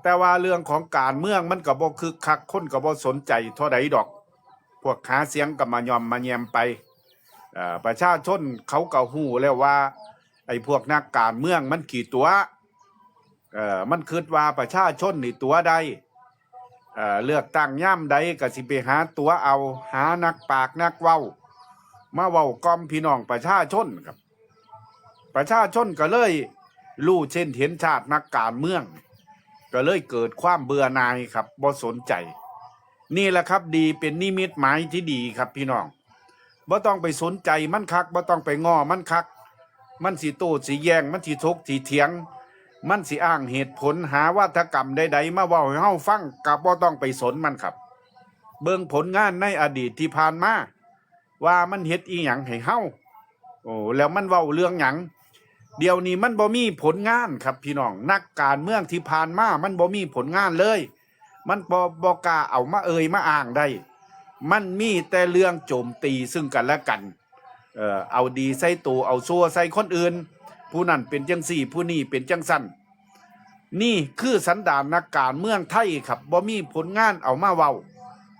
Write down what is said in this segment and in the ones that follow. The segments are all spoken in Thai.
แต่ว่าเรื่องของการเมืองมันก็บ่คึกคักคนก็บ่สนใจเท่าใดดอกพวกหาเสียงก็มายอมมาแยมไปประชาชนเขาก็ฮู้แล้วว่าไอ้พวกนักการเมืองมันขี่ตัวมันคิดว่าประชาชนนี่ตัวใดเลือกตั้งย่ำใดก็สิไปหาตัวเอาหานักปากนักเว้ามาเว้ากล่อมพี่น้องประชาชนครับประชาชนก็เลยรู้เช่นเห็นชาตินักการเมืองก็เลยเกิดความเบื่อหน่ายครับบ่สนใจนี่แหละครับดีเป็นนิมิตหมายที่ดีครับพี่น้องบ่ต้องไปสนใจมันคักบ่ต้องไปง้อมันคักมันสิโต้สิแย้งมันสิถกสิเถียงมันสิอ้างเหตุผลหาวัฒกรรมใดๆมาเว้าให้เฮาฟังก็บ่ต้องไปสนมันครับเบิ่งผลงานในอดีตที่ผ่านมาว่ามันเฮ็ดอีหยังให้เฮาแล้วมันเว้าเรื่องหยังเดี๋ยวนี้มันบ่มีผลงานครับพี่น้องนักการเมืองที่ผ่านมามันบ่มีผลงานเลยมันบ่กล้าเอามามาอ้างได้มันมีแต่เรื่องโจมตีซึ่งกันและกันเอาดีใส่ตัวเอาซัวใส่คนอื่นผู้นั้นเป็นจังสี่ผู้นี้เป็นจังสั่นนี่คือสันดานนักการเมืองไทยครับบ่มีผลงานเอามาเว้า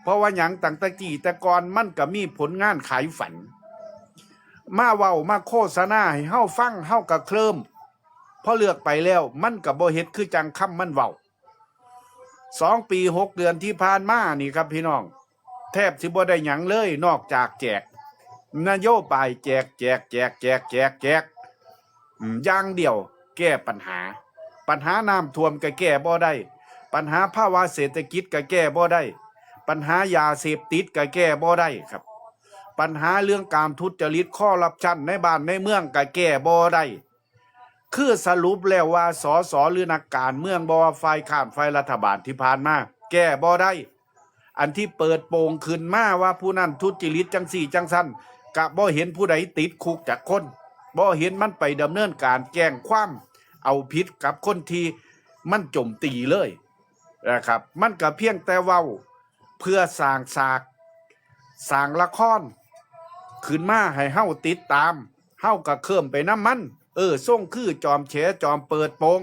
เพราะว่าหยังตั้งแต่กี้แต่ก่อนมันก็มีผลงานขายฝันมาเว้ามาโฆษณาให้เฮาฟังเฮาก็เคลิ้มพอเลือกไปแล้วมันก็บ่เฮ็ดคือจังคำมันเว้า2 ปี 6 เดือนที่ผ่านมานี่ครับพี่น้องแทบสิบ่ได้หยังเลยนอกจากแจกนโยบายแจกอย่างเดียวแก้ปัญหาน้ำท่วมก็แก้บ่ได้ปัญหาภาวะเศรษฐกิจก็แก้บ่ได้ปัญหายาเสพติดก็แก้บ่ได้ครับปัญหาเรื่องการทุจริตคอร์รัปชันในบ้านในเมืองก็แก้บ่ได้คือสรุปแล้วว่าสสหรือนักการเมืองบ่ว่าฝ่ายค้านฝ่ายรัฐบาลที่ผ่านมาแก้บ่ได้อันที่เปิดโปงขึ้นมาว่าผู้นั้นทุจริตจังสี่จังสั้นกะบ่เห็นผู้ใดติดคุกจากคนบ่เห็นมันไปดำเนินการแจ้งความเอาผิดกับคนที่มันโจมตีเลยนะครับมันก็เพียงแต่เว้าเพื่อสร้างฉากสร้างละครขึ้นมาให้เฮาติดตามเฮาก็เคิ่มไปน้ำมันส่งคือจอมแฉจอมเปิดโปง